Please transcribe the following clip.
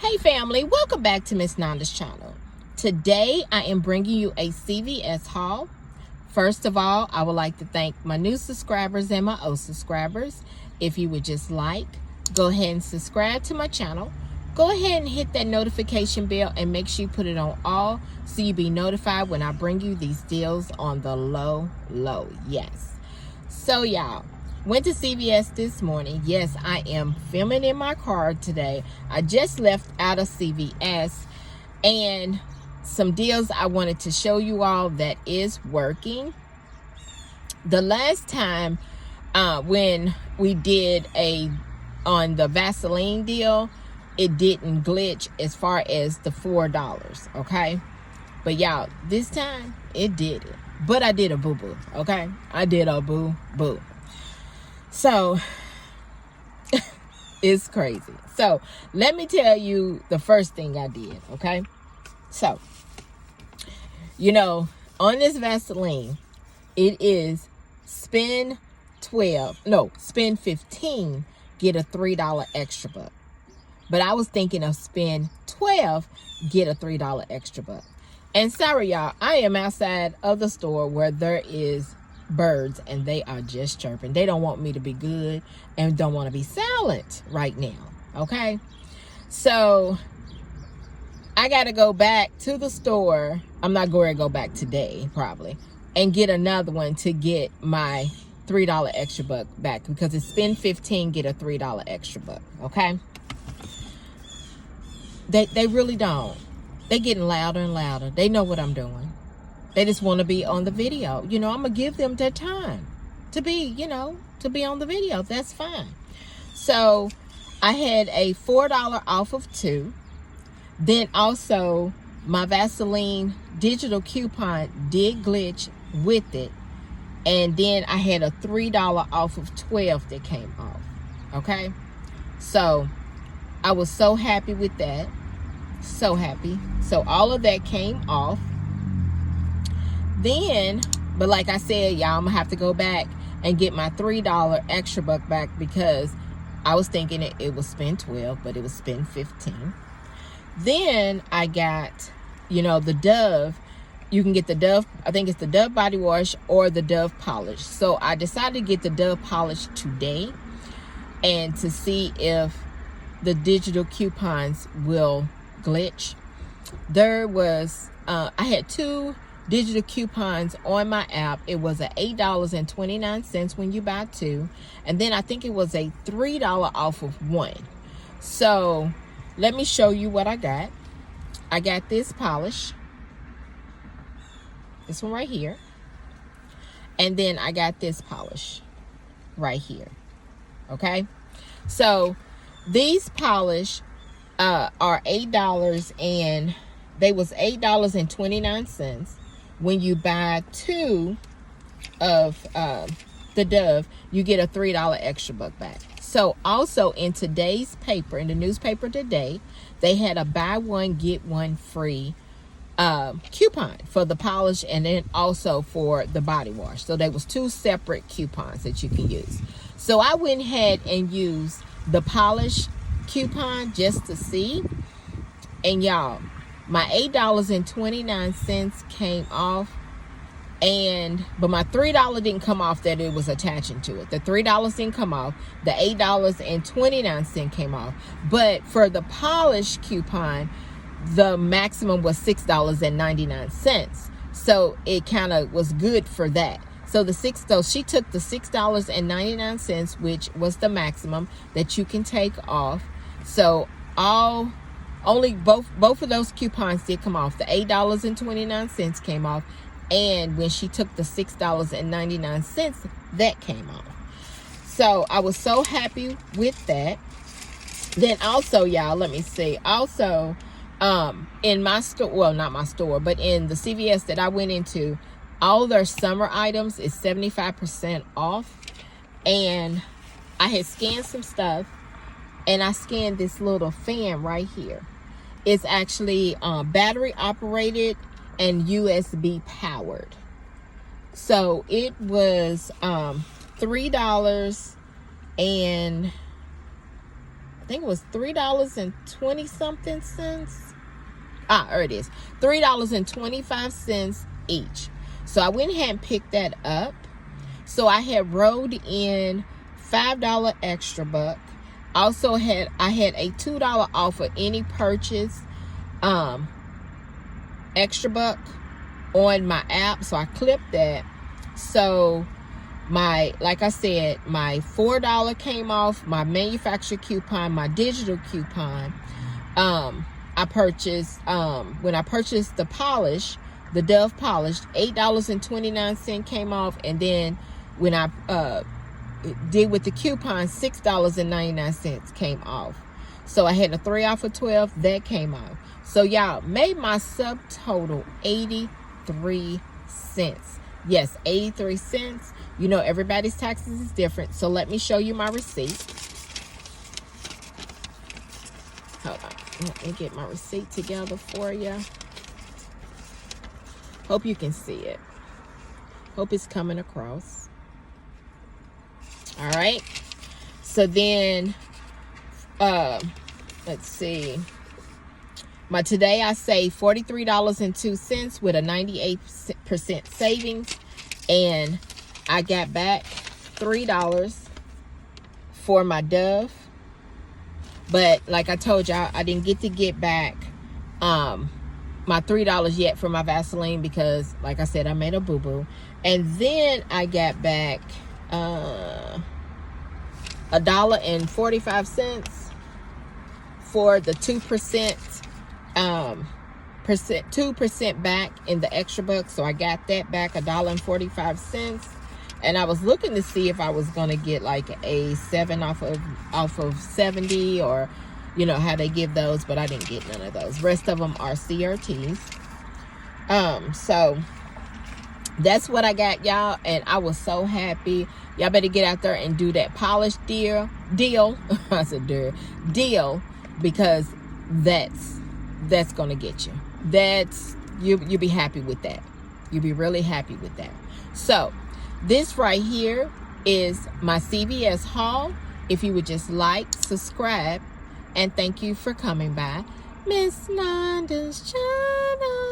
Hey family, welcome back to Miss Nanda's channel. Today I am bringing you a CVS haul. First of all, I would like to thank my new subscribers and my old subscribers. If you would just go ahead and subscribe to my channel. Go ahead and hit that notification bell and make sure you put it on all so you'll be notified when I bring you these deals on the low. Yes. So y'all, went to CVS this morning. Yes, I am filming in my car today. I just left out of CVS and some deals I wanted to show you all that is working. The last time when we did on the Vaseline deal, it didn't glitch as far as the $4, okay? But y'all, this time it did it. But I did a boo-boo, okay? I did a boo-boo. So it's crazy. So let me tell you the first thing I did, okay? So, you know, on this Vaseline, it is spend 15, get a $3 extra buck. But I was thinking of spend 12, get a $3 extra buck. And sorry, y'all, I am outside of the store where there is birds and they are just chirping. They don't want me to be good and don't want to be silent right now, okay? So I got to go back to the store. I'm not going to go back today, probably, and get another one to get my $3 extra buck back, because it's spend 15, get a $3 extra buck, okay? They really don't. They getting louder and louder. They know what I'm doing. They just want to be on the video. You know, I'm going to give them their time to be, to be on the video. That's fine. So I had a $4 off of 2. Then also my Vaseline digital coupon did glitch with it. And then I had a $3 off of 12 that came off. Okay. So I was so happy with that. So happy. So all of that came off. Then, but like I said, y'all, I'm gonna have to go back and get my $3 extra buck back, because I was thinking it was spend 12, but it was spend 15. Then I got, the Dove. You can get the Dove, I think it's the Dove body wash or the Dove polish. So I decided to get the Dove polish today and to see if the digital coupons will glitch. There was I had 2 digital coupons on my app. It was a $8.29 when you buy 2, and then I think it was a $3 off of 1. So let me show you what I got. I got this polish, this one right here, and then I got this polish right here. Okay, so these polish are $8, and they was $8.29. When you buy 2 of the Dove, you get a $3 extra buck back. So also in today's paper, in the newspaper today, they had a buy one get one free coupon for the polish, and then also for the body wash. So there was 2 separate coupons that you can use. So I went ahead and used the polish coupon just to see, and y'all, my $8.29 came off, but my $3 didn't come off that it was attaching to it. The $3 didn't come off. The $8.29 came off. But for the polish coupon, the maximum was $6.99. So it kind of was good for that. So she took the $6.99, which was the maximum that you can take off. So both of those coupons did come off. The $8.29 came off, and when she took the $6.99, that came off. So I was so happy with that. Then also, y'all, let me see. Also, in my store, well, not my store, but in the CVS that I went into, all their summer items is 75% off. And I had scanned some stuff, and I scanned this little fan right here. It's actually battery operated and USB powered. So it was $3 and think it was $3.20 something cents. There it is, $3.25 each. So I went ahead and picked that up. So I had rolled in $5 extra buck. Also I had a $2 off of any purchase extra buck on my app. So I clipped that. So like I said, my $4 came off my manufacturer coupon, my digital coupon. I purchased, when I purchased the polish, the Dove polish, $8.29 came off. And then when I did with the coupon, $6.99 came off. So I had a 3 off of 12 that came off. So y'all, made my subtotal 83 cents. Yes, 83 cents. You know, everybody's taxes is different. So let me show you my receipt. Hold on. Let me get my receipt together for you. Hope you can see it. Hope it's coming across. All right. So then, let's see. Today I saved $43.02 with a 98% savings. And I got back $3 for my Dove. But like I told y'all, I didn't get back my $3 yet for my Vaseline because, like I said, I made a boo-boo. And then I got back $1.45 for the 2% back in the extra bucks. So I got that back, $1.45. And I was looking to see if I was gonna get like a 7 off of 70, or you know how they give those, but I didn't get none of those. Rest of them are CRTs. So that's what I got, y'all, and I was so happy. Y'all better get out there and do that polish deal. I said deal, because that's gonna get you. You'll be happy with that. You'll be really happy with that. So this right here is my CVS haul. If you would just like, subscribe, and thank you for coming by Miss Nanda's channel.